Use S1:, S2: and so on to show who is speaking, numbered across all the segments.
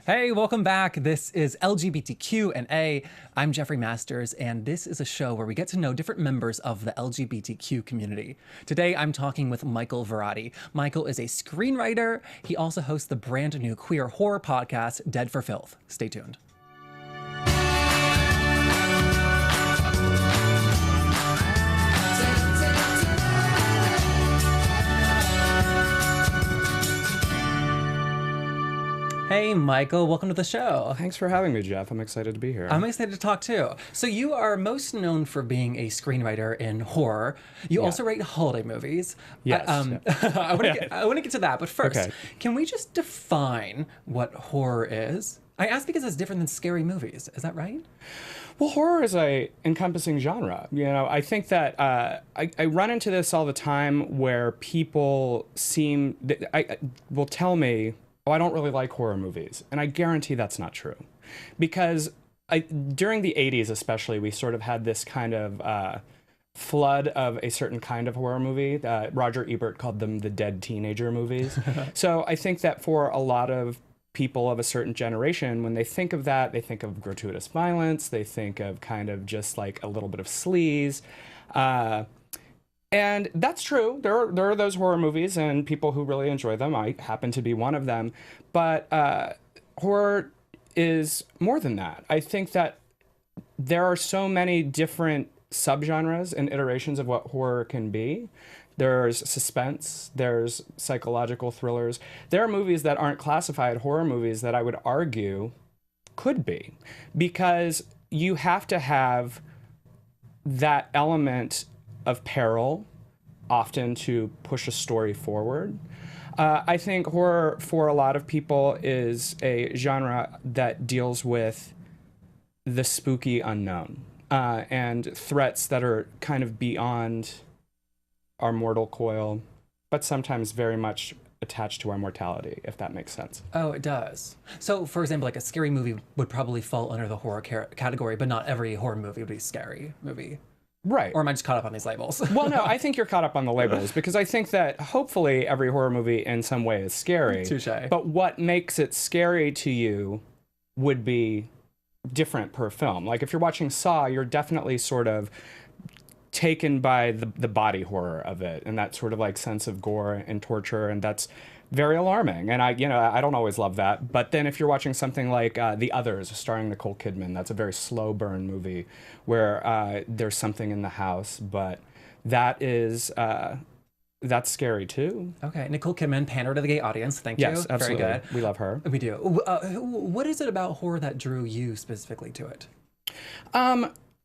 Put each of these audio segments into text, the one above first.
S1: Hey, welcome back. This is LGBTQ&A. I'm Jeffrey Masters, and this is a show where we get to know different members of the LGBTQ community. Today, I'm talking with Michael Varrati. Michael is a screenwriter. He also hosts the brand new queer horror podcast, Dead for Filth. Stay tuned. Hey, Michael, welcome to the show.
S2: Thanks for having me, Jeff. I'm excited to be here.
S1: I'm excited to talk too. So you are most known for being a screenwriter in horror. You also write holiday movies.
S2: Yes.
S1: I want to get to that, but first, can we just define what horror is? I ask because it's different than scary movies. Is that right?
S2: Well, horror is a encompassing genre. You know, I think that I run into this all the time where people will tell me, oh, I don't really like horror movies. And I guarantee that's not true. Because during the 80s especially, we sort of had this kind of flood of a certain kind of horror movie. Roger Ebert called them the dead teenager movies. So I think that for a lot of people of a certain generation, when they think of that, they think of gratuitous violence. They think of kind of just like a little bit of sleaze. And that's true. There are those horror movies and people who really enjoy them. I happen to be one of them. But horror is more than that. I think that there are so many different subgenres and iterations of what horror can be. There's suspense, there's psychological thrillers. There are movies that aren't classified horror movies that I would argue could be, because you have to have that element of peril often to push a story forward. I think horror for a lot of people is a genre that deals with the spooky unknown and threats that are kind of beyond our mortal coil, but sometimes very much attached to our mortality, if that makes sense.
S1: Oh, it does. So, for example, like a scary movie would probably fall under the horror category, but not every horror movie would be a scary movie.
S2: Right.
S1: Or am I just caught up on these labels?
S2: Well, no, I think you're caught up on the labels, because I think that hopefully every horror movie in some way is scary.
S1: Touché.
S2: But what makes it scary to you would be different per film. Like if you're watching Saw, you're definitely sort of taken by the body horror of it and that sort of like sense of gore and torture, and that's very alarming. And I don't always love that. But then if you're watching something like The Others, starring Nicole Kidman, that's a very slow burn movie where there's something in the house, but that is that's scary too.
S1: Okay, Nicole Kidman, pander to the gay audience. Thank you.
S2: Yes, absolutely.
S1: Very good.
S2: We love her.
S1: We do. What is it about horror that drew you specifically to it?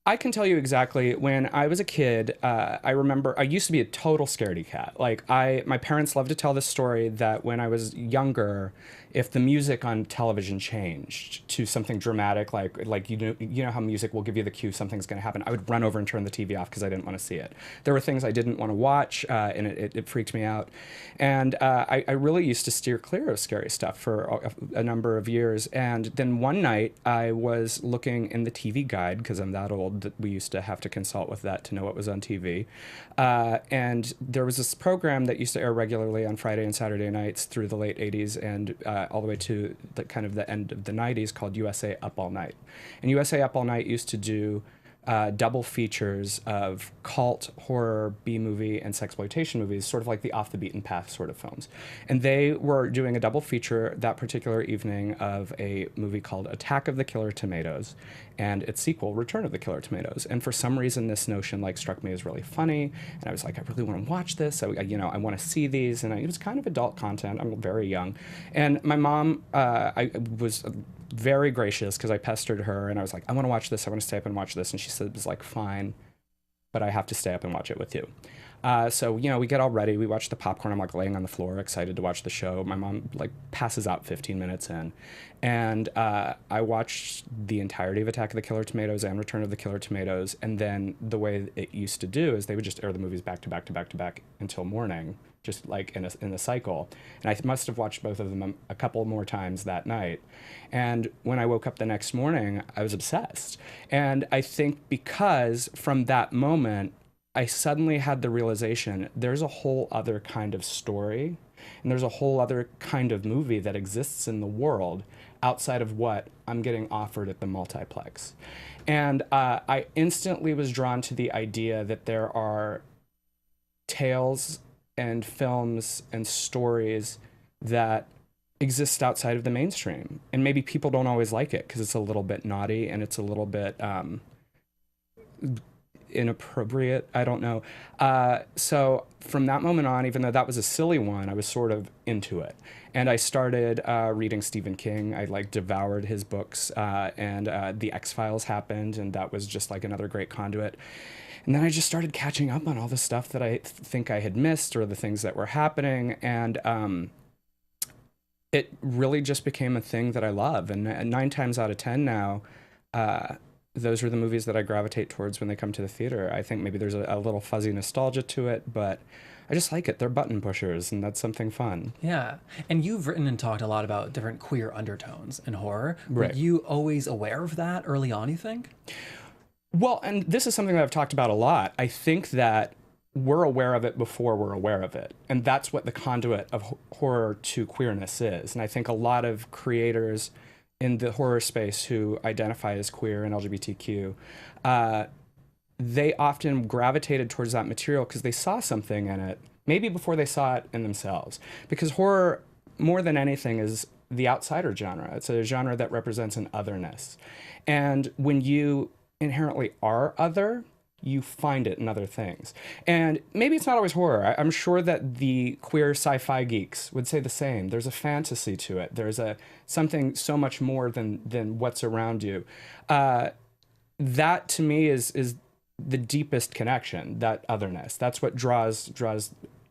S2: I can tell you exactly. When I was a kid, I remember I used to be a total scaredy cat. Like my parents loved to tell this story that when I was younger, if the music on television changed to something dramatic, like you know how music will give you the cue something's going to happen, I would run over and turn the TV off because I didn't want to see it. There were things I didn't want to watch, and it freaked me out. And I really used to steer clear of scary stuff for a number of years. And then one night I was looking in the TV guide, because I'm that old that we used to have to consult with that to know what was on TV. And there was this program that used to air regularly on Friday and Saturday nights through the late 80s and all the way to the kind of the end of the 90s, called USA Up All Night. And USA Up All Night used to do double features of cult, horror, B-movie, and sexploitation movies, sort of like the off the beaten path sort of films. And they were doing a double feature that particular evening of a movie called Attack of the Killer Tomatoes and its sequel, Return of the Killer Tomatoes. And for some reason, this notion like struck me as really funny, and I was like, I really want to watch this. So, I want to see these, and it was kind of adult content. I'm very young, and my mom, I was very gracious because I pestered her and I was like, I want to watch this. I want to stay up and watch this. And she said, it was like, fine, but I have to stay up and watch it with you. So, we get all ready. We watch the popcorn. I'm like laying on the floor, excited to watch the show. My mom like passes out 15 minutes in. And I watched the entirety of Attack of the Killer Tomatoes and Return of the Killer Tomatoes. And then the way it used to do is they would just air the movies back to back to back to back until morning, just like in a cycle. And I must have watched both of them a couple more times that night. And when I woke up the next morning, I was obsessed. And I think because from that moment, I suddenly had the realization there's a whole other kind of story And there's a whole other kind of movie that exists in the world outside of what I'm getting offered at the multiplex. And I instantly was drawn to the idea that there are tales and films and stories that exist outside of the mainstream. And maybe people don't always like it because it's a little bit naughty and it's a little bit inappropriate. I don't know. So from that moment on, even though that was a silly one, I was sort of into it. And I started reading Stephen King. I like devoured his books, and The X-Files happened, and that was just like another great conduit. And then I just started catching up on all the stuff that I think I had missed or the things that were happening. And it really just became a thing that I love. And 9 times out of 10 now, those are the movies that I gravitate towards when they come to the theater. I think maybe there's a little fuzzy nostalgia to it, but I just like it. They're button pushers, and that's something fun.
S1: Yeah. And you've written and talked a lot about different queer undertones in horror.
S2: Right.
S1: Were you always aware of that early on, you think?
S2: Well, and this is something that I've talked about a lot. I think that we're aware of it before we're aware of it. And that's what the conduit of horror to queerness is. And I think a lot of creators in the horror space who identify as queer and LGBTQ, they often gravitated towards that material because they saw something in it, maybe before they saw it in themselves. Because horror, more than anything, is the outsider genre. It's a genre that represents an otherness. And when you inherently are other, you find it in other things. And maybe it's not always horror. I'm sure that the queer sci-fi geeks would say the same. There's a fantasy to it. There's something so much more than what's around you. That to me is the deepest connection, that otherness. That's what draws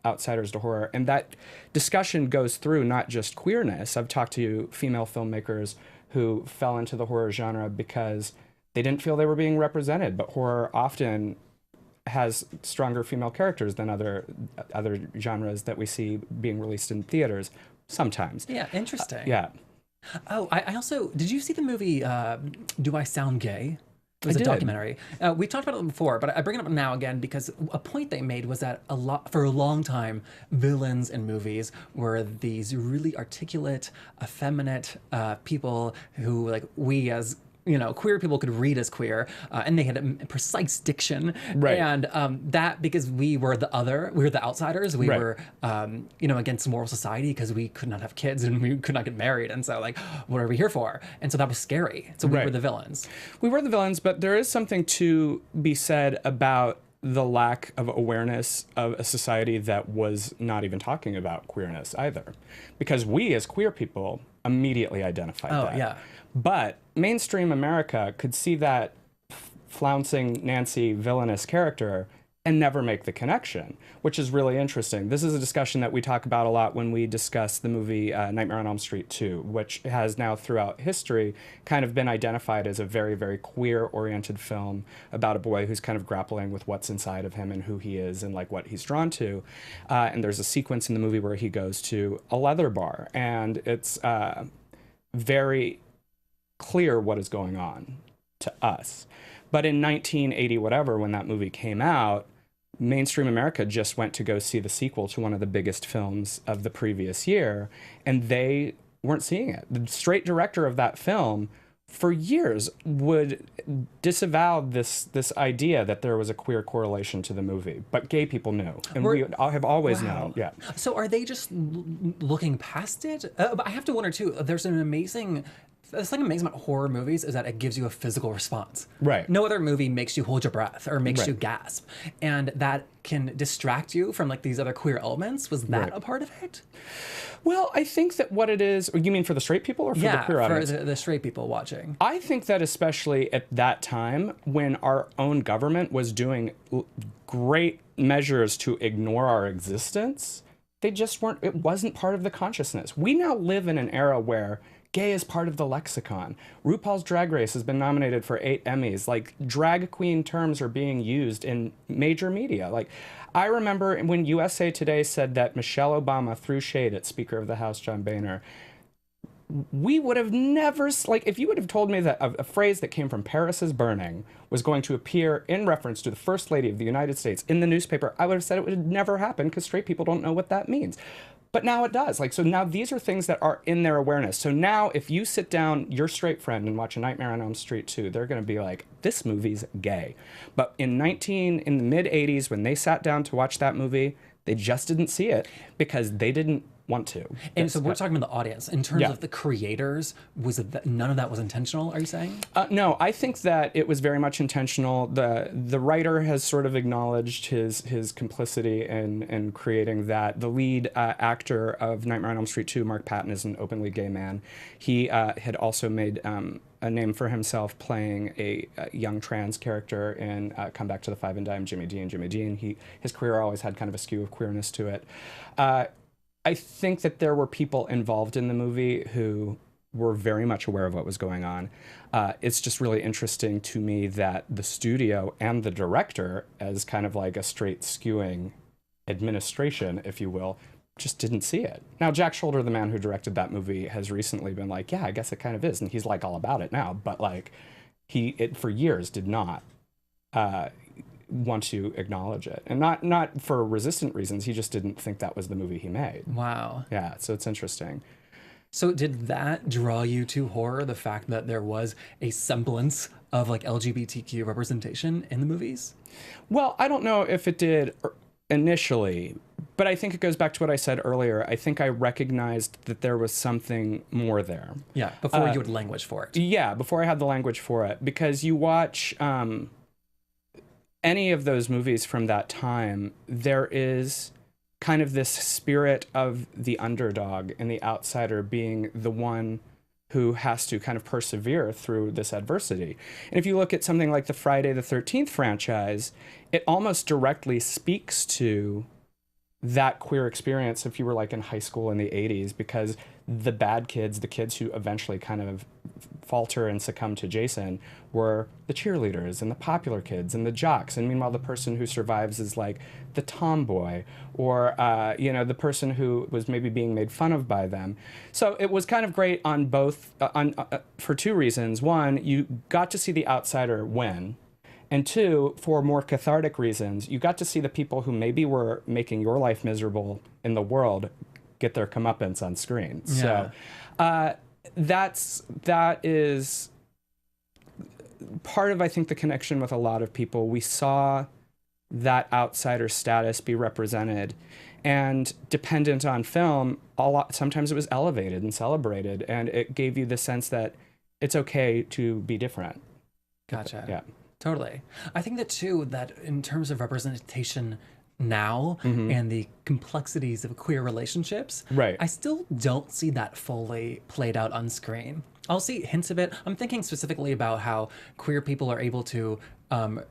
S2: outsiders to horror. And that discussion goes through not just queerness. I've talked to female filmmakers who fell into the horror genre because they didn't feel they were being represented, but horror often has stronger female characters than other genres that we see being released in theaters sometimes.
S1: Yeah, interesting.
S2: Yeah.
S1: Oh, I also, did you see the movie Do I Sound Gay? It was
S2: I
S1: a
S2: did.
S1: documentary. We talked about it before, but I bring it up now again because a point they made was that for a long time, villains in movies were these really articulate, effeminate people who, like, we as queer people could read as queer, and they had a precise diction.
S2: Right.
S1: And that, because we were the other, we were the outsiders, we
S2: Right.
S1: were, against moral society because we could not have kids and we could not get married. And so, like, what are we here for? And so that was scary. So we
S2: Right.
S1: were the villains.
S2: We were the villains, but there is something to be said about the lack of awareness of a society that was not even talking about queerness either. Because we as queer people immediately identified that.
S1: Oh, yeah.
S2: But mainstream America could see that flouncing Nancy villainous character and never make the connection, which is really interesting. This is a discussion that we talk about a lot when we discuss the movie Nightmare on Elm Street 2, which has now throughout history kind of been identified as a very, very queer-oriented film about a boy who's kind of grappling with what's inside of him and who he is and like what he's drawn to. And there's a sequence in the movie where he goes to a leather bar, and it's very clear what is going on to us. But in 1980 whatever, when that movie came out, mainstream America just went to go see the sequel to one of the biggest films of the previous year, and they weren't seeing it. The straight director of that film for years would disavow this idea that there was a queer correlation to the movie, but gay people knew, and we have always known. Yeah.
S1: So are they just looking past it? But I have to wonder too. There's an amazing. The thing amazing about horror movies is that it gives you a physical response.
S2: Right.
S1: No other movie makes you hold your breath or makes
S2: Right.
S1: you gasp, and that can distract you from like these other queer elements. Was that
S2: Right.
S1: a part of it?
S2: Well, I think that what it is. You mean for the straight people or for the queer audience?
S1: For the straight people watching.
S2: I think that especially at that time when our own government was doing great measures to ignore our existence, they just weren't, it wasn't part of the consciousness. We now live in an era where gay is part of the lexicon. RuPaul's Drag Race has been nominated for 8 Emmys. Like, drag queen terms are being used in major media. Like, I remember when USA Today said that Michelle Obama threw shade at Speaker of the House John Boehner, we would have never, like, if you would have told me that a phrase that came from Paris is Burning was going to appear in reference to the First Lady of the United States in the newspaper, I would have said it would never happen because straight people don't know what that means. But now it does. Like, so now these are things that are in their awareness. So now if you sit down, your straight friend, and watch A Nightmare on Elm Street 2, they're going to be like, this movie's gay. But in the mid 80s, when they sat down to watch that movie, they just didn't see it because they didn't want to.
S1: And so we're talking about the audience. In terms of the creators, none of that was intentional, are you saying?
S2: No, I think that it was very much intentional. The writer has sort of acknowledged his complicity in creating that. The lead actor of Nightmare on Elm Street 2, Mark Patton, is an openly gay man. He had also made a name for himself playing a young trans character in Come Back to the Five and Dime, Jimmy Dean. His career always had kind of a skew of queerness to it. I think that there were people involved in the movie who were very much aware of what was going on. It's just really interesting to me that the studio and the director, as kind of like a straight skewing administration, if you will, just didn't see it. Now, Jack Shoulder, the man who directed that movie, has recently been like, yeah, I guess it kind of is. And he's like all about it now. But like, it for years did not want to acknowledge it, and not for resistant reasons. He just didn't think that was the movie he made.
S1: Wow.
S2: Yeah, so it's interesting.
S1: So did that draw you to horror, the fact that there was a semblance of like LGBTQ representation in the movies?
S2: Well, I don't know if it did initially, but I think it goes back to what I said earlier. I think I recognized that there was something more there.
S1: Yeah, before you had language for it.
S2: Yeah, before I had the language for it, because you watch any of those movies from that time, there is kind of this spirit of the underdog and the outsider being the one who has to kind of persevere through this adversity. And if you look at something like the Friday the 13th franchise, it almost directly speaks to that queer experience if you were like in high school in the 80s, because the bad kids, the kids who eventually kind of falter and succumb to Jason, were the cheerleaders and the popular kids and the jocks. And meanwhile, the person who survives is like the tomboy, or the person who was maybe being made fun of by them. So it was kind of great on both, for two reasons. One, you got to see the outsider win. And two, for more cathartic reasons, you got to see the people who maybe were making your life miserable in the world get their comeuppance on screen.
S1: Yeah.
S2: So that is part of, I think, the connection with a lot of people. We saw that outsider status be represented, and dependent on film, sometimes it was elevated and celebrated, and it gave you the sense that it's okay to be different.
S1: Gotcha.
S2: Yeah.
S1: Totally. I think that too, that in terms of representation now and the complexities of queer relationships,
S2: Right.
S1: I still don't see that fully played out on screen. I'll see hints of it. I'm thinking specifically about how queer people are able to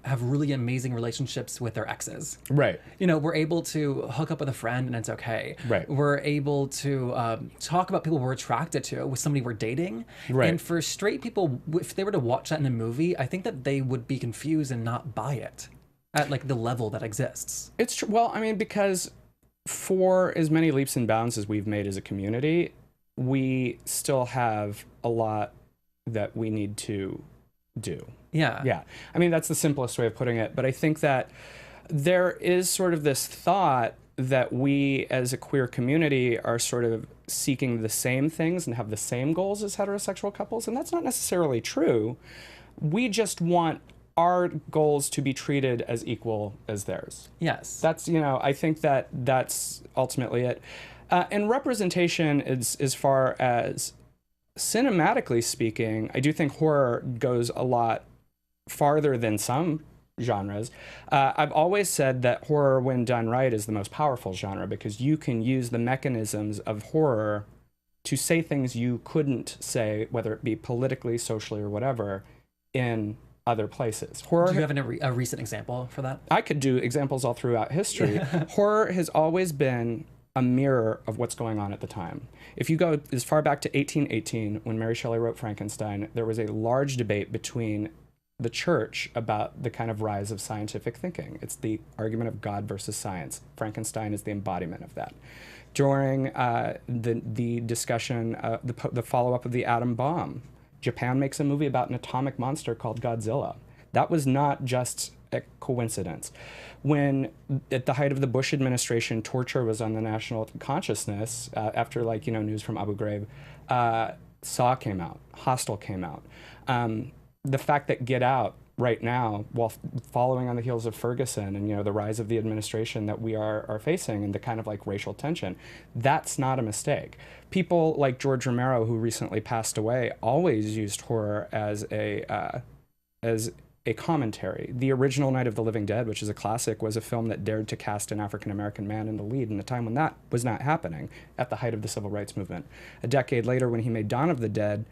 S1: have really amazing relationships with their exes.
S2: Right.
S1: You know, we're able to hook up with a friend and it's okay.
S2: Right.
S1: We're able to talk about people we're attracted to with somebody we're dating.
S2: Right.
S1: And for straight people, if they were to watch that in a movie, I think that they would be confused and not buy it at like the level that exists.
S2: It's true. Well, I mean, because for as many leaps and bounds as we've made as a community, we still have a lot that we need to do.
S1: Yeah.
S2: Yeah. I mean, that's the simplest way of putting it. But I think that there is sort of this thought that we as a queer community are sort of seeking the same things and have the same goals as heterosexual couples. And that's not necessarily true. We just want our goals to be treated as equal as theirs.
S1: Yes.
S2: That's, I think that that's ultimately it. And representation is, as far as cinematically speaking, I do think horror goes a lot farther than some genres. I've always said that horror, when done right, is the most powerful genre, because you can use the mechanisms of horror to say things you couldn't say, whether it be politically, socially, or whatever, in other places. Horror.
S1: Do you have a recent example for that?
S2: I could do examples all throughout history. Horror has always been a mirror of what's going on at the time. If you go as far back to 1818, when Mary Shelley wrote Frankenstein, there was a large debate between the church about the kind of rise of scientific thinking. It's the argument of God versus science. Frankenstein is the embodiment of that. During the discussion, the follow-up of the atom bomb, Japan makes a movie about an atomic monster called Godzilla. That was not just a coincidence. When at the height of the Bush administration, torture was on the national consciousness after news from Abu Ghraib. Saw came out, Hostel came out. The fact that Get Out right now, while following on the heels of Ferguson and the rise of the administration that we are facing and the kind of racial tension, that's not a mistake. People like George Romero, who recently passed away, always used horror as a commentary. The original Night of the Living Dead, which is a classic, was a film that dared to cast an African-American man in the lead in a time when that was not happening, at the height of the civil rights movement. A decade later, when he made Dawn of the Dead,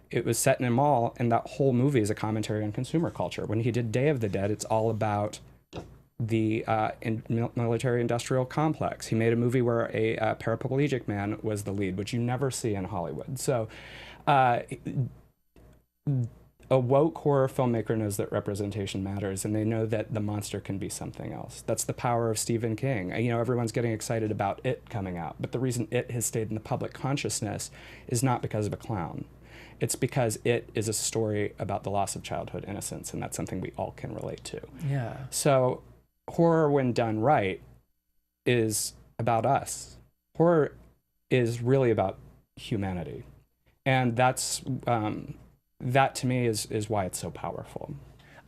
S2: it was set in a mall, and that whole movie is a commentary on consumer culture. When he did Day of the Dead, it's all about the military-industrial complex. He made a movie where a paraplegic man was the lead, which you never see in Hollywood. So a woke horror filmmaker knows that representation matters, and they know that the monster can be something else. That's the power of Stephen King. Everyone's getting excited about It coming out, but the reason It has stayed in the public consciousness is not because of a clown. It's because it is a story about the loss of childhood innocence, and that's something we all can relate to.
S1: Yeah.
S2: So horror, when done right, is about us. Horror is really about humanity. And that's that to me is why it's so powerful.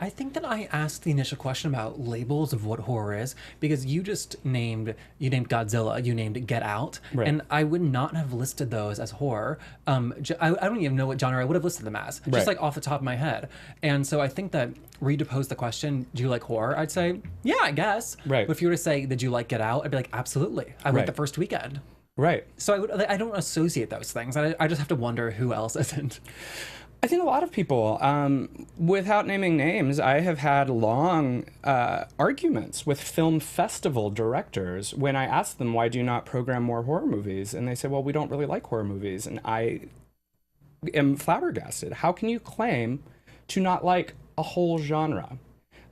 S1: I think that I asked the initial question about labels of what horror is because you named Godzilla, you named Get Out,
S2: right.
S1: And I would not have listed those as horror. I don't even know what genre I would have listed them as, just
S2: right.
S1: off the top of my head. And so I think that read to pose the question, do you like horror? I'd say, yeah, I guess.
S2: Right.
S1: But if you were to say, did you like Get Out? I'd be like, absolutely. I went the first weekend.
S2: Right.
S1: So I don't associate those things. I just have to wonder who else isn't.
S2: I think a lot of people, without naming names, I have had long arguments with film festival directors when I ask them, why do you not program more horror movies? And they say, well, we don't really like horror movies. And I am flabbergasted. How can you claim to not like a whole genre?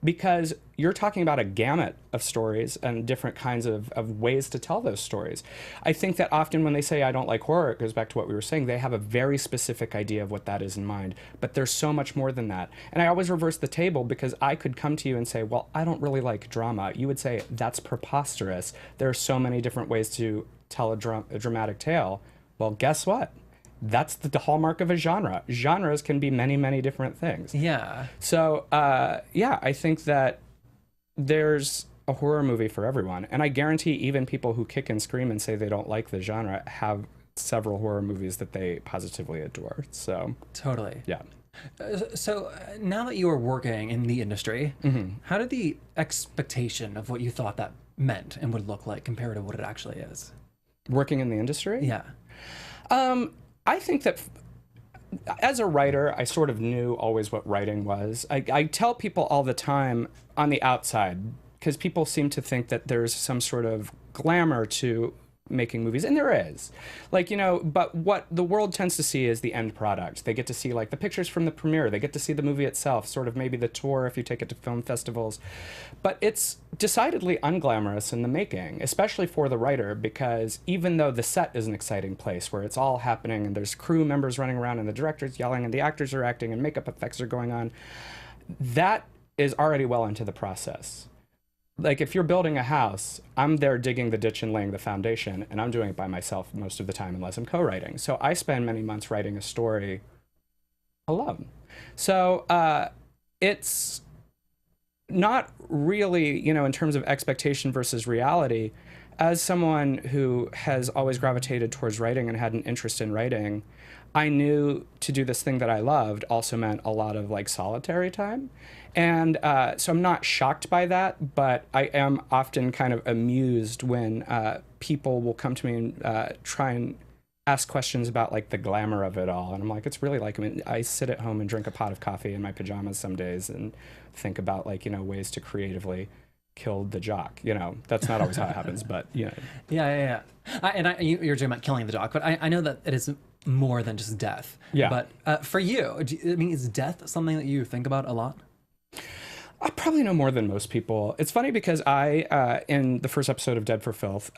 S2: Because you're talking about a gamut of stories and different kinds of ways to tell those stories. I think that often when they say, I don't like horror, it goes back to what we were saying, they have a very specific idea of what that is in mind. But there's so much more than that. And I always reverse the table because I could come to you and say, well, I don't really like drama. You would say, that's preposterous. There are so many different ways to tell a dramatic tale. Well, guess what? That's the hallmark of a genre. Genres can be many, many different things.
S1: Yeah.
S2: So, I think that there's a horror movie for everyone. And I guarantee even people who kick and scream and say they don't like the genre have several horror movies that they positively adore. So
S1: totally.
S2: Yeah.
S1: So now that you are working in the industry, how did the expectation of what you thought that meant and would look like compared to what it actually is?
S2: Working in the industry?
S1: Yeah.
S2: I think that as a writer, I sort of knew always what writing was. I tell people all the time on the outside, because people seem to think that there's some sort of glamour to making movies, and there is. But what the world tends to see is the end product. They get to see the pictures from the premiere. They get to see the movie itself, sort of maybe the tour if you take it to film festivals. But it's decidedly unglamorous in the making, especially for the writer, because even though the set is an exciting place where it's all happening and there's crew members running around and the director's yelling and the actors are acting and makeup effects are going on, that is already well into the process. If you're building a house, I'm there digging the ditch and laying the foundation, and I'm doing it by myself most of the time unless I'm co-writing. So I spend many months writing a story alone. So it's not really, in terms of expectation versus reality, as someone who has always gravitated towards writing and had an interest in writing, I knew to do this thing that I loved also meant a lot of solitary time. And so I'm not shocked by that, but I am often kind of amused when people will come to me and try and ask questions about the glamour of it all. And I'm like, it's really I sit at home and drink a pot of coffee in my pajamas some days and think about ways to creatively kill the jock. That's not always how it happens, but
S1: Yeah. You're talking about killing the jock, but I know that it is more than just death.
S2: Yeah.
S1: But for you, is death something that you think about a lot?
S2: I probably know more than most people. It's funny because in the first episode of Dead for Filth,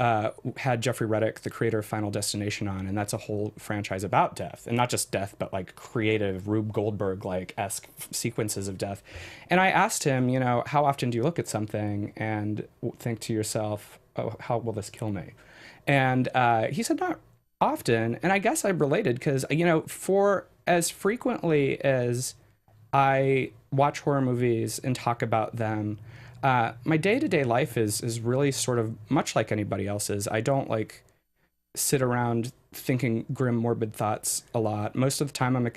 S2: had Jeffrey Reddick, the creator of Final Destination, on, and that's a whole franchise about death, and not just death, but like creative Rube Goldberg like esque sequences of death. And I asked him, how often do you look at something and think to yourself, oh, how will this kill me? And he said not often, and I guess I related because for as frequently as I watch horror movies and talk about them, my day-to-day life is really sort of much like anybody else's. I don't like sit around thinking grim, morbid thoughts a lot. Most of the time,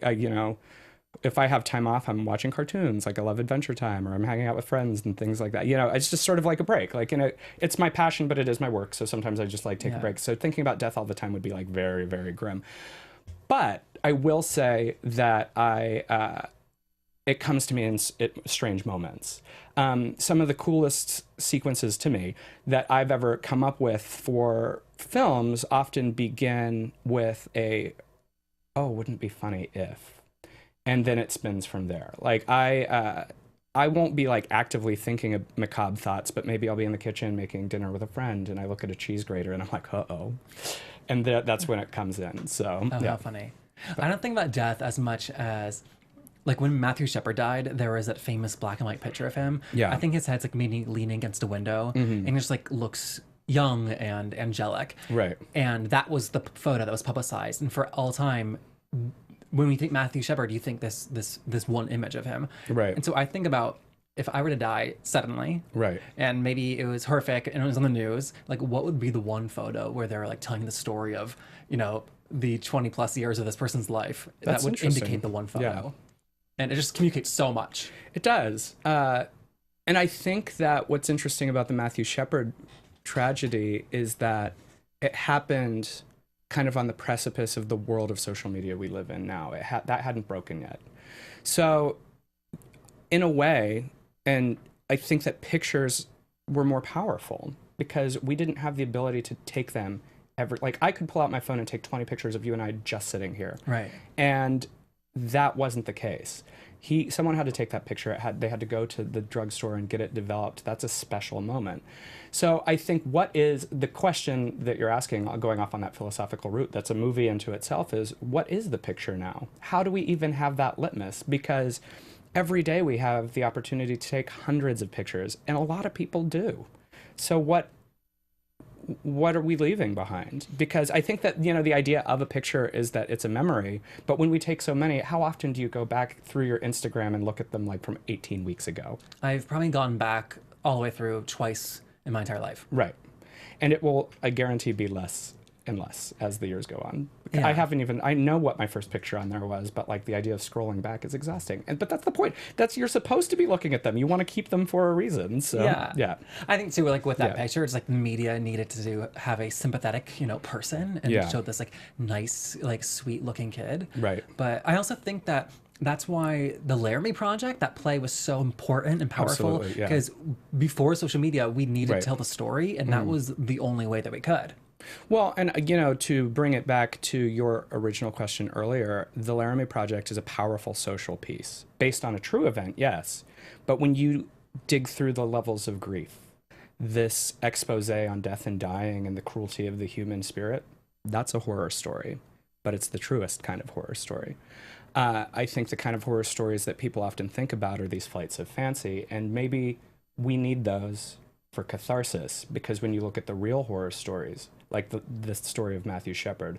S2: if I have time off, I'm watching cartoons. Like I love Adventure Time, or I'm hanging out with friends and things like that. It's just sort of like a break. Like, it's my passion, but it is my work. So sometimes I just like take a break. So thinking about death all the time would be like very, very grim. But I will say that it comes to me in strange moments. Some of the coolest sequences to me that I've ever come up with for films often begin with wouldn't it be funny if, and then it spins from there. Like I won't be like actively thinking of macabre thoughts, but maybe I'll be in the kitchen making dinner with a friend and I look at a cheese grater and I'm like, uh-oh. And that's when it comes in. So,
S1: How funny. I don't think about death as much as, like when Matthew Shepard died, there was that famous black and white picture of him.
S2: Yeah.
S1: I think his head's like leaning against a window, and he just like looks young and angelic.
S2: Right.
S1: And that was the photo that was publicized. And for all time, when we think Matthew Shepard, you think this one image of him.
S2: Right.
S1: And so I think about, if I were to die suddenly,
S2: right,
S1: and maybe it was horrific and it was on the news, like what would be the one photo where they're like telling the story of, the 20 plus years of this person's life that would indicate the one photo. Yeah. And it just communicates so much.
S2: It does. And I think that what's interesting about the Matthew Shepard tragedy is that it happened kind of on the precipice of the world of social media we live in now. That hadn't broken yet. So in a way, and I think that pictures were more powerful because we didn't have the ability to take them ever. Like I could pull out my phone and take 20 pictures of you and I just sitting here.
S1: Right.
S2: And that wasn't the case. Someone had to take that picture. They had to go to the drugstore and get it developed. That's a special moment. So I think what is the question that you're asking, going off on that philosophical route, that's a movie into itself, is what is the picture now? How do we even have that litmus? Because every day we have the opportunity to take hundreds of pictures, and a lot of people do. So what are we leaving behind? Because I think that, the idea of a picture is that it's a memory, but when we take so many, how often do you go back through your Instagram and look at them like from 18 weeks ago? I've
S1: probably gone back all the way through twice in my entire life.
S2: Right. And it will, I guarantee, be less and less as the years go on.
S1: Yeah.
S2: I know what my first picture on there was, but like the idea of scrolling back is exhausting. But that's the point. You're supposed to be looking at them. You want to keep them for a reason. So yeah.
S1: I think too, like with that picture, it's like the media needed to have a sympathetic, person, and it showed this like nice, like sweet looking kid.
S2: Right.
S1: But I also think that that's why the Laramie Project, that play, was so important and powerful, because before social media, we needed to tell the story, and that was the only way that we could.
S2: Well, and to bring it back to your original question earlier, the Laramie Project is a powerful social piece based on a true event, yes. But when you dig through the levels of grief, this expose on death and dying and the cruelty of the human spirit, that's a horror story, but it's the truest kind of horror story. I think the kind of horror stories that people often think about are these flights of fancy, and maybe we need those for catharsis, because when you look at the real horror stories, like the story of Matthew Shepard,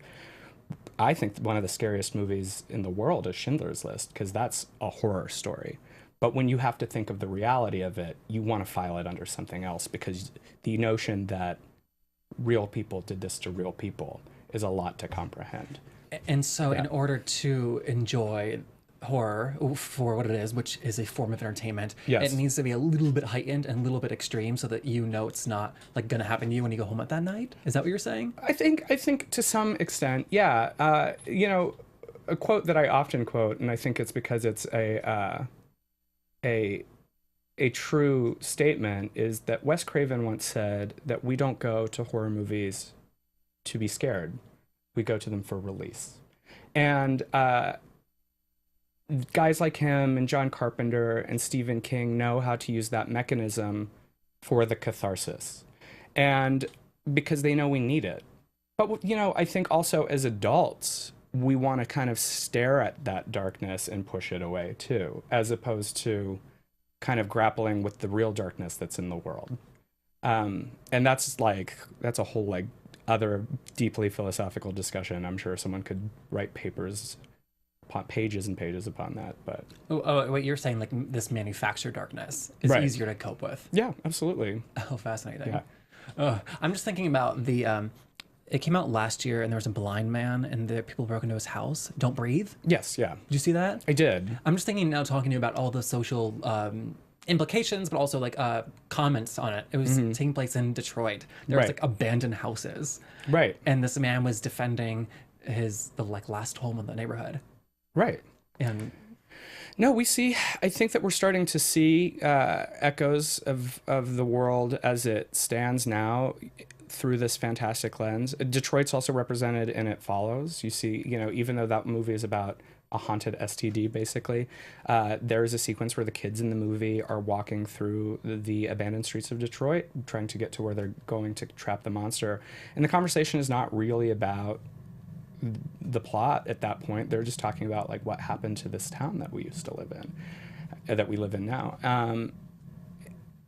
S2: I think one of the scariest movies in the world is Schindler's List, because that's a horror story. But when you have to think of the reality of it, you want to file it under something else, because the notion that real people did this to real people is a lot to comprehend.
S1: And so in order to enjoy horror for what it is, which is a form of entertainment, it needs to be a little bit heightened and a little bit extreme, so that it's not like going to happen to you when you go home at that night. Is that what you're saying?
S2: I think to some extent, yeah. A quote that I often quote, and I think it's because it's a true statement, is that Wes Craven once said that we don't go to horror movies to be scared. We go to them for release. And guys like him and John Carpenter and Stephen King know how to use that mechanism for the catharsis, and because they know we need it. But, you know, I think also as adults, we want to kind of stare at that darkness and push it away too, as opposed to kind of grappling with the real darkness that's in the world. And that's a whole like other deeply philosophical discussion. I'm sure someone could write papers, pages and pages upon that. But
S1: what you're saying, like this manufactured darkness is
S2: Right.
S1: easier to cope with.
S2: yeah, absolutely.
S1: Oh, fascinating.
S2: Yeah.
S1: I'm just thinking about the. It came out last year, and there was a blind man, and the people broke into his house. Don't Breathe.
S2: Yes, yeah,
S1: Did you see that?
S2: I did.
S1: I'm just thinking now, talking to you about all the social implications, but also like comments on it. It was taking place in Detroit. There was
S2: Right.
S1: like abandoned houses,
S2: Right,
S1: and this man was defending the like last home in the neighborhood.
S2: right.
S1: And
S2: No, I think that we're starting to see echoes of the world as it stands now through this fantastic lens. Detroit's also represented in It Follows. You see, you know, even though that movie is about a haunted STD, basically, there's a sequence where the kids in the movie are walking through the abandoned streets of Detroit, trying to get to where they're going to trap the monster. And the conversation is not really about the plot at that point. They're just talking about like what happened to this town that we used to live in, that we live in now.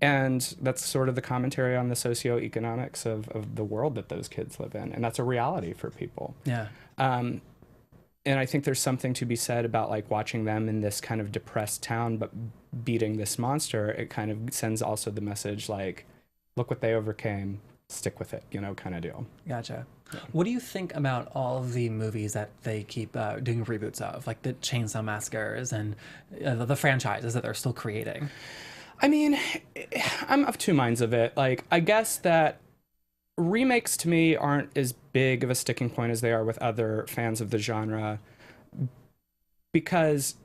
S2: And that's sort of the commentary on the socioeconomics of the world that those kids live in. And that's a reality for people.
S1: yeah,
S2: And I think there's something to be said about like watching them in this kind of depressed town, but beating this monster. It kind of sends also the message like, look what they overcame, stick with it, you know, kind of deal.
S1: gotcha. What do you think about all of the movies that they keep doing reboots of, like the Chainsaw Massacres and the franchises that they're still creating?
S2: I mean, I'm of two minds of it. Like, I guess that remakes to me aren't as big of a sticking point as they are with other fans of the genre, because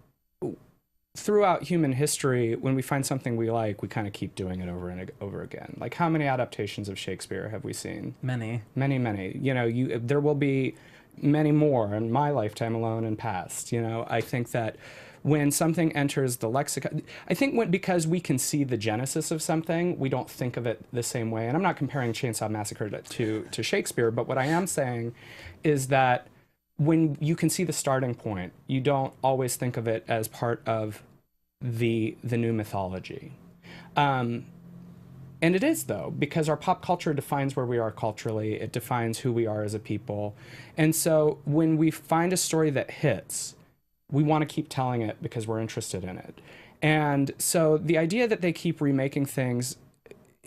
S2: throughout human history, when we find something we like, we kind of keep doing it over and over again. Like, how many adaptations of Shakespeare have we seen?
S1: Many.
S2: Many, many. You know, there will be many more in my lifetime alone and past. You know, I think that when something enters the lexicon, I think because we can see the genesis of something, we don't think of it the same way. And I'm not comparing Chainsaw Massacre to Shakespeare, but what I am saying is that when you can see the starting point, you don't always think of it as part of the new mythology. And it is, though, because our pop culture defines where we are culturally. It defines who we are as a people. And so when we find a story that hits, we want to keep telling it because we're interested in it. And so the idea that they keep remaking things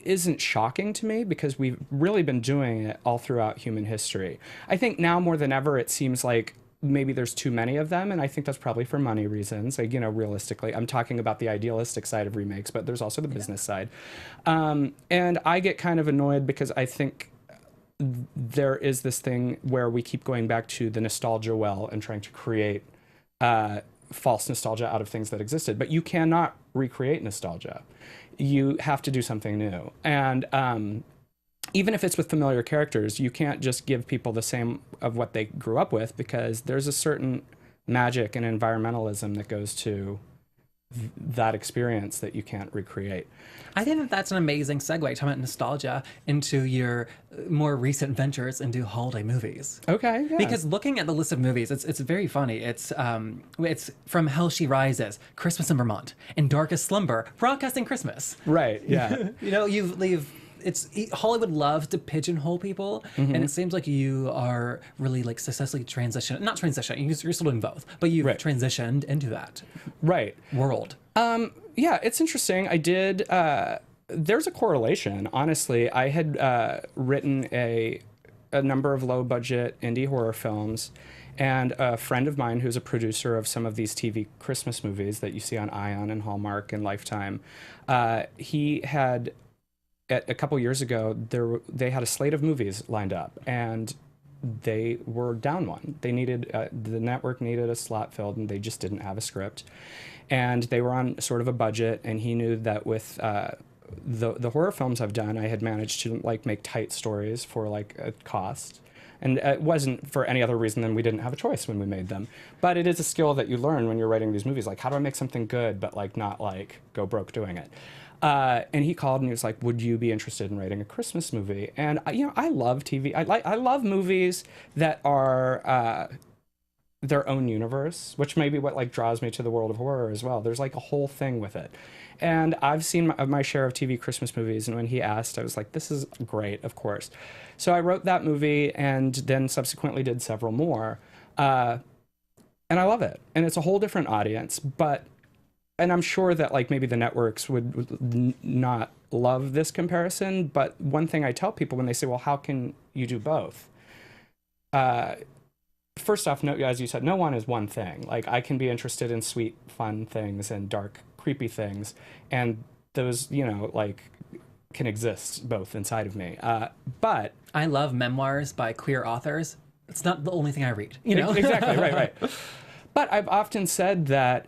S2: isn't shocking to me, because we've really been doing it all throughout human history. I think now more than ever, it seems like maybe there's too many of them, and I think that's probably for money reasons. Like, you know, realistically, I'm talking about the idealistic side of remakes, but there's also the business side. And I get kind of annoyed because I think there is this thing where we keep going back to the nostalgia well and trying to create false nostalgia out of things that existed. But you cannot recreate nostalgia. You have to do something new. And even if it's with familiar characters, you can't just give people the same of what they grew up with, because there's a certain magic and environmentalism that goes to that experience that you can't recreate.
S1: I think that that's an amazing segue, talking about nostalgia, into your more recent ventures into holiday movies.
S2: Okay, yeah.
S1: Because looking at the list of movies, it's very funny. It's From Hell She Rises, Christmas in Vermont, and Darkest Slumber, broadcasting Christmas.
S2: Right, yeah.
S1: You know, Hollywood loves to pigeonhole people, and it seems like you are really like successfully not transitioning, you're still doing both, but you've
S2: Right.
S1: transitioned into that
S2: Right.
S1: world.
S2: Yeah, it's interesting. I did, there's a correlation, honestly. I had written a number of low-budget indie horror films, and a friend of mine who's a producer of some of these TV Christmas movies that you see on Ion and Hallmark and Lifetime, he had, a couple years ago, they had a slate of movies lined up, and they were down one. They needed, the network needed a slot filled, and they just didn't have a script. And they were on sort of a budget, and he knew that with the horror films I've done, I had managed to like make tight stories for like a cost. And it wasn't for any other reason than we didn't have a choice when we made them. But it is a skill that you learn when you're writing these movies. Like, how do I make something good, but like not like go broke doing it? And he called and he was like, would you be interested in writing a Christmas movie? And I love TV. I love movies that are their own universe, which may be what like draws me to the world of horror as well. There's like a whole thing with it. And I've seen my share of TV Christmas movies, and when he asked, I was like, this is great, of course. So I wrote that movie and then subsequently did several more. And I love it. And it's a whole different audience, and I'm sure that like maybe the networks would not love this comparison, but one thing I tell people when they say, well, how can you do both? First off, no, as you said, no one is one thing. Like, I can be interested in sweet, fun things and dark, creepy things, and those, like, can exist both inside of me. But
S1: I love memoirs by queer authors. It's not the only thing I read, you know?
S2: Exactly, right. But I've often said that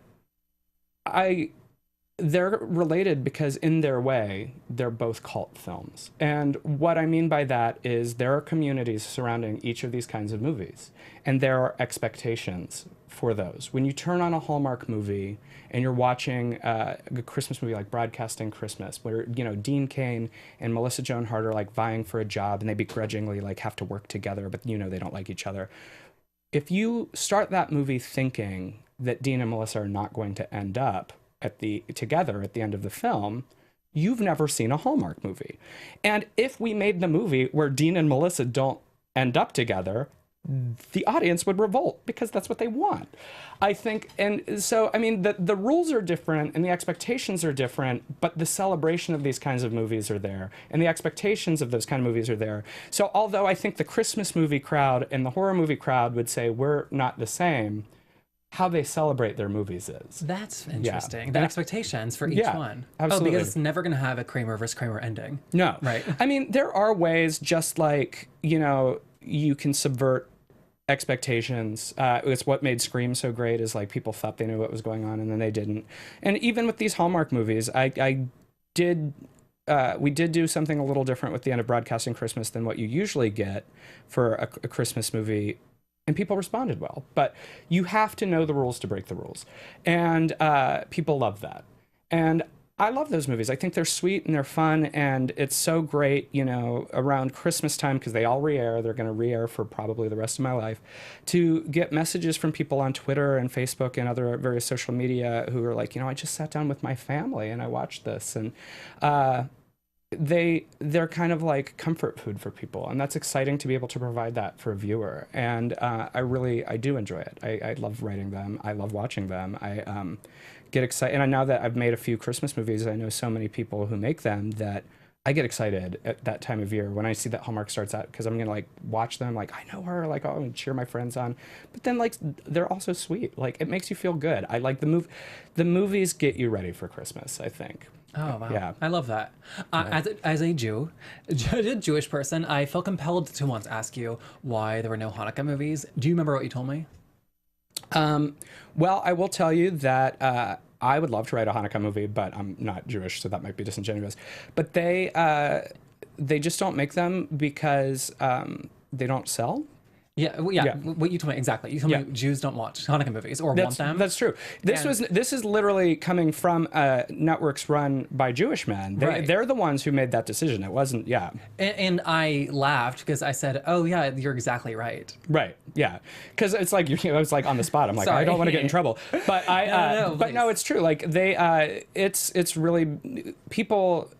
S2: they're related because in their way, they're both cult films. And what I mean by that is there are communities surrounding each of these kinds of movies, and there are expectations for those. When you turn on a Hallmark movie and you're watching a Christmas movie like Broadcasting Christmas, where, Dean Cain and Melissa Joan Hart are like vying for a job and they begrudgingly like have to work together, but they don't like each other. If you start that movie thinking that Dean and Melissa are not going to end up together at the end of the film, you've never seen a Hallmark movie. And if we made the movie where Dean and Melissa don't end up together, the audience would revolt because that's what they want, I think. And so, I mean, the rules are different and the expectations are different, but the celebration of these kinds of movies are there and the expectations of those kind of movies are there. So although I think the Christmas movie crowd and the horror movie crowd would say we're not the same, how they celebrate their movies is.
S1: That's interesting. The expectations for each one.
S2: Absolutely.
S1: Oh, because it's never going to have a Kramer versus Kramer ending.
S2: No.
S1: Right.
S2: I mean, there are ways, just like, you can subvert expectations. It's what made Scream so great, is like people thought they knew what was going on and then they didn't. And even with these Hallmark movies, we did do something a little different with the end of Broadcasting Christmas than what you usually get for a Christmas movie. And people responded well, but you have to know the rules to break the rules. And people love that. And I love those movies. I think they're sweet and they're fun, and it's so great, around Christmas time, because they all re-air. They're going to re-air for probably the rest of my life, to get messages from people on Twitter and Facebook and other various social media who are like, I just sat down with my family and I watched this. And they're kind of like comfort food for people, and that's exciting to be able to provide that for a viewer. And I do enjoy it. I love writing them. I love watching them. I get excited, and now that I've made a few Christmas movies, I know so many people who make them that I get excited at that time of year when I see that Hallmark starts out, because I'm gonna like watch them, like I know her, like and cheer my friends on. But then like they're also sweet. Like it makes you feel good. I like the movies get you ready for Christmas, I think.
S1: Oh, wow.
S2: Yeah.
S1: I love that. As a Jewish person, I felt compelled to once ask you why there were no Hanukkah movies. Do you remember what you told me?
S2: Well, I will tell you that I would love to write a Hanukkah movie, but I'm not Jewish, so that might be disingenuous. But they just don't make them because they don't sell.
S1: Yeah, what you told me, exactly. You told me Jews don't watch Hanukkah movies or want them.
S2: That's true. This is literally coming from networks run by Jewish men. They're the ones who made that decision. It wasn't,
S1: And I laughed because I said, oh, yeah, you're exactly right.
S2: Right, yeah. Because it's like, I was like on the spot. I'm like, I don't want to get in trouble. But no, it's true. Like it's really, people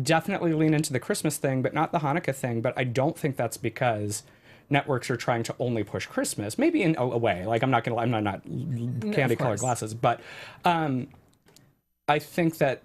S2: definitely lean into the Christmas thing, but not the Hanukkah thing. But I don't think that's because networks are trying to only push Christmas, maybe in a way. Like I'm not candy colored glasses, but I think that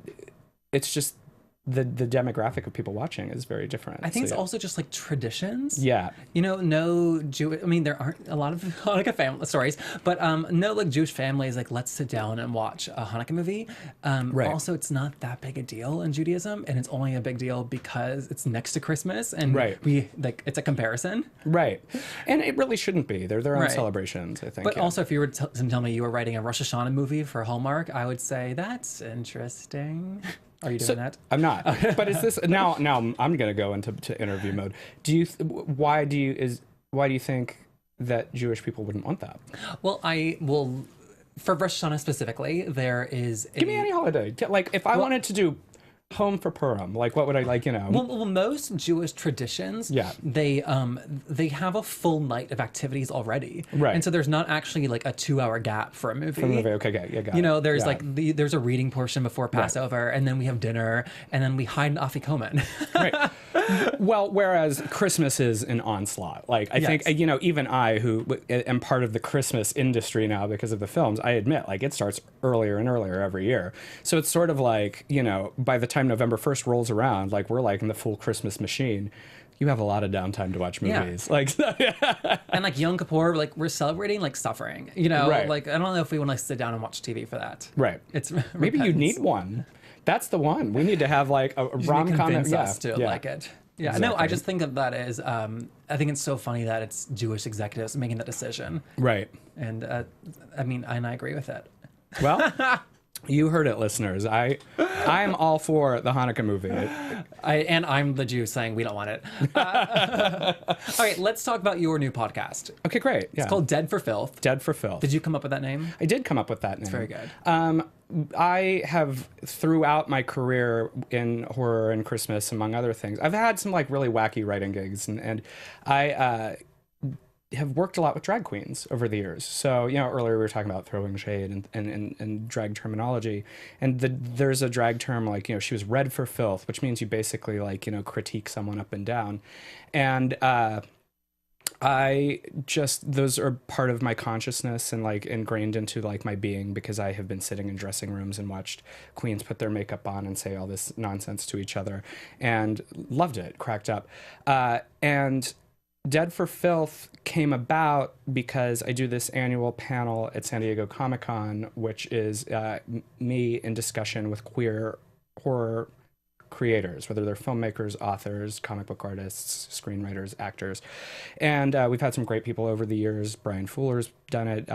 S2: it's just the demographic of people watching is very different.
S1: I think it's also just like traditions.
S2: Yeah.
S1: No Jewish, I mean, there aren't a lot of Hanukkah family stories, but no like Jewish families, like let's sit down and watch a Hanukkah movie. Also, it's not that big a deal in Judaism, and it's only a big deal because it's next to Christmas, and it's a comparison. Right.
S2: And it really shouldn't be. They're their own celebrations, I think.
S1: But also, if you were to tell me you were writing a Rosh Hashanah movie for Hallmark, I would say that's interesting. Are you doing that?
S2: I'm not. But is this now? I'm going to go into interview mode. why do you think that Jewish people wouldn't want that?
S1: Well, I will, for Rosh Hashanah specifically, there is
S2: Give me any holiday. Like, if I wanted to do home for Purim, like, what would I like, you know?
S1: Well, most Jewish traditions, they have a full night of activities already,
S2: right?
S1: And so there's not actually like a 2-hour gap for a movie.
S2: Okay, yeah, got
S1: you know,
S2: it.
S1: there's there's a reading portion before Passover, and then we have dinner, and then we hide an afikomen.
S2: Right. Well, whereas Christmas is an onslaught. Like, I think, you know, even I, who am part of the Christmas industry now because of the films, I admit, like, it starts earlier and earlier every year. So it's sort of like, you know, by the time November 1st rolls around, like, we're like in the full Christmas machine. You have a lot of downtime to watch movies. Like,
S1: and like Yom Kippur, like, we're celebrating like suffering, you know,
S2: right.
S1: Like, I don't know if we want to sit down and watch TV for that.
S2: Right.
S1: It's
S2: maybe you need one. That's the one. We need to have like a rom-com.
S1: Convince us to like it. Yeah,
S2: exactly.
S1: No, I just think that is, I think it's so funny that it's Jewish executives making that decision.
S2: Right.
S1: And I mean, and I agree with it.
S2: Well, you heard it, listeners. I'm all for the Hanukkah movie.
S1: And I'm the Jew saying we don't want it. All right, let's talk about your new podcast.
S2: Okay, great. Yeah.
S1: It's called Dead for Filth.
S2: Dead for Filth.
S1: Did you come up with that name?
S2: I did come up with that name.
S1: It's very good.
S2: I have, throughout my career in horror and Christmas, among other things, I've had some like really wacky writing gigs, and I have worked a lot with drag queens over the years. So, you know, earlier we were talking about throwing shade and drag terminology, and there's a drag term like, you know, she was red for filth, which means you basically like, you know, critique someone up and down, and those are part of my consciousness and like ingrained into like my being, because I have been sitting in dressing rooms and watched queens put their makeup on and say all this nonsense to each other, and loved it, cracked up. And Dead for Filth came about because I do this annual panel at San Diego Comic-Con, which is me in discussion with queer horror creators, whether they're filmmakers, authors, comic book artists, screenwriters, actors. And we've had some great people over the years. Brian Fuller's done it.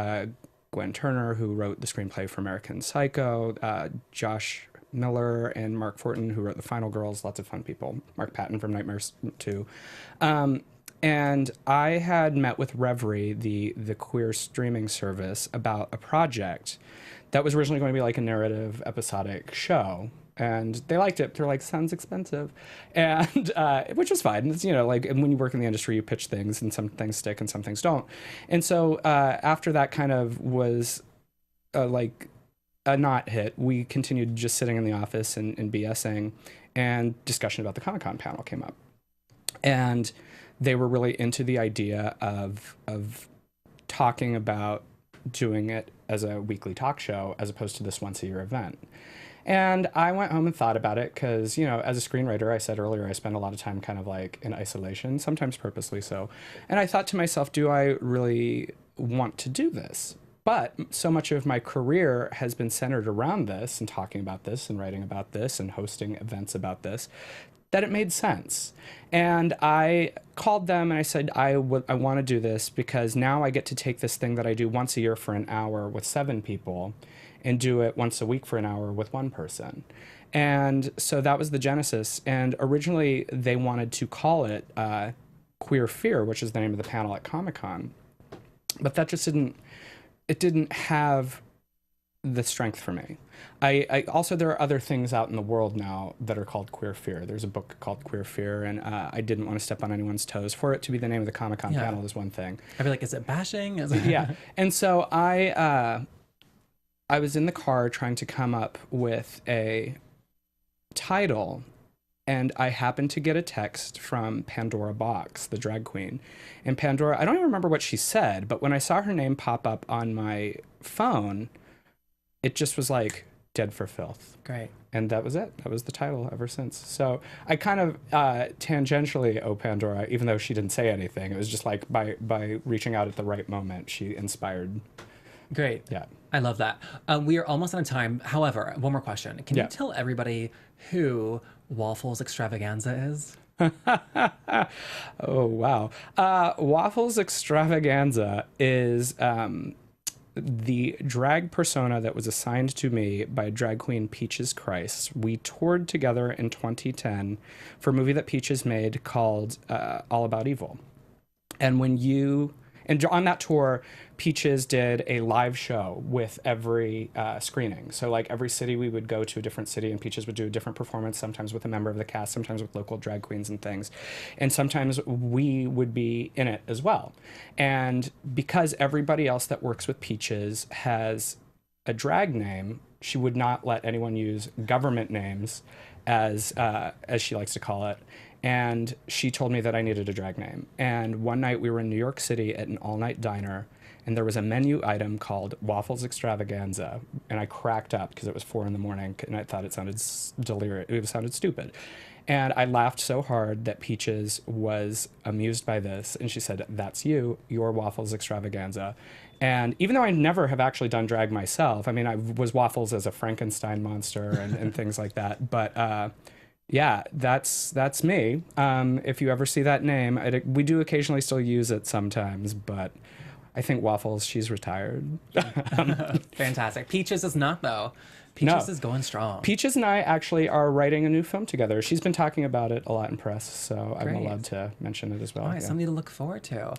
S2: Gwen Turner, who wrote the screenplay for American Psycho. Josh Miller and Mark Fortin, who wrote The Final Girls. Lots of fun people. Mark Patton from Nightmares 2. And I had met with Reverie, the queer streaming service, about a project that was originally going to be like a narrative episodic show. And they liked it. They're like, sounds expensive. And which was fine. It's, you know, like when you work in the industry, you pitch things and some things stick and some things don't. And so after that kind of was like a not hit, we continued just sitting in the office and BSing, and discussion about the Comic-Con panel came up. And they were really into the idea of talking about doing it as a weekly talk show as opposed to this once-a-year event. And I went home and thought about it because, you know, as a screenwriter, I said earlier, I spend a lot of time kind of like in isolation, sometimes purposely so. And I thought to myself, do I really want to do this? But so much of my career has been centered around this and talking about this and writing about this and hosting events about this, that it made sense. And I called them and I said, I want to do this because now I get to take this thing that I do once a year for an hour with 7 people and do it once a week for an hour with 1 person. And so that was the genesis. And originally they wanted to call it Queer Fear, which is the name of the panel at Comic-Con. But that just didn't have the strength for me. I also, there are other things out in the world now that are called Queer Fear. There's a book called Queer Fear, and I didn't want to step on anyone's toes. For it to be the name of the Comic-Con panel is one thing.
S1: I'd be like, is it bashing?
S2: Yeah. And so I was in the car trying to come up with a title, and I happened to get a text from Pandora Box, the drag queen. And Pandora, I don't even remember what she said, but when I saw her name pop up on my phone, it just was like, Dead for Filth.
S1: Great.
S2: And that was it. That was the title ever since. So I kind of tangentially owe Pandora, even though she didn't say anything. It was just like by reaching out at the right moment, she inspired.
S1: Great.
S2: Yeah.
S1: I love that. We are almost out of time. However, one more question. Can you tell everybody who Waffles Extravaganza is?
S2: Oh, wow. Waffles Extravaganza is the drag persona that was assigned to me by drag queen Peaches Christ. We toured together in 2010 for a movie that Peaches made called All About Evil. And on that tour, Peaches did a live show with every screening. So like every city, we would go to a different city, and Peaches would do a different performance, sometimes with a member of the cast, sometimes with local drag queens and things. And sometimes we would be in it as well. And because everybody else that works with Peaches has a drag name, she would not let anyone use government names, as she likes to call it. And she told me that I needed a drag name. And one night we were in New York City at an all-night diner, and there was a menu item called Waffles Extravaganza. And I cracked up because it was 4 a.m. and I thought it sounded delirious. It sounded stupid. And I laughed so hard that Peaches was amused by this. And she said, "That's you, your Waffles Extravaganza." And even though I never have actually done drag myself, I mean, I was Waffles as a Frankenstein monster and things like that. But yeah, that's me. If you ever see that name, we do occasionally still use it sometimes, but I think Waffles, she's retired.
S1: Fantastic. Peaches is not, though. Peaches is going strong.
S2: Peaches and I actually are writing a new film together. She's been talking about it a lot in press, so I'm allowed to mention it as well.
S1: All right, something to look forward to.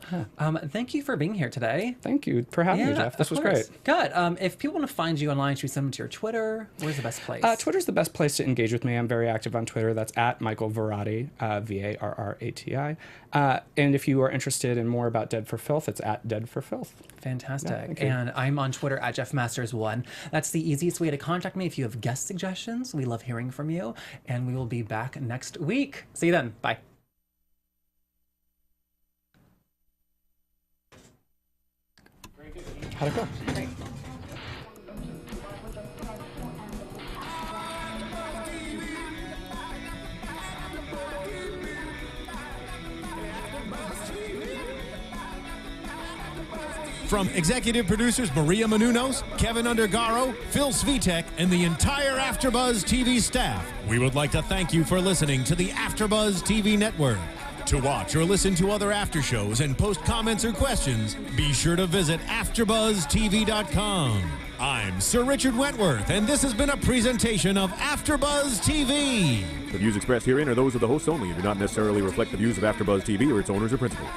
S1: Thank you for being here today.
S2: Thank you for having me, Jeff. This was great.
S1: Good. If people want to find you online, should we send them to your Twitter? Where's the best place?
S2: Twitter's the best place to engage with me. I'm very active on Twitter. That's at Michael Varrati, Varrati. And if you are interested in more about Dead for Filth, it's at Dead for Filth.
S1: Fantastic. And I'm on Twitter at JeffMasters1. That's the easiest way to contact me if you have guest suggestions. We love hearing from you, and we will be back next week. See you then. Bye.
S2: How'd it go?
S1: Great.
S3: From executive producers Maria Menounos, Kevin Undergaro, Phil Svitek, and the entire AfterBuzz TV staff, we would like to thank you for listening to the AfterBuzz TV network. To watch or listen to other after shows and post comments or questions, be sure to visit AfterBuzzTV.com. I'm Sir Richard Wentworth, and this has been a presentation of AfterBuzz TV.
S4: The views expressed herein are those of the hosts only and do not necessarily reflect the views of AfterBuzz TV or its owners or principals.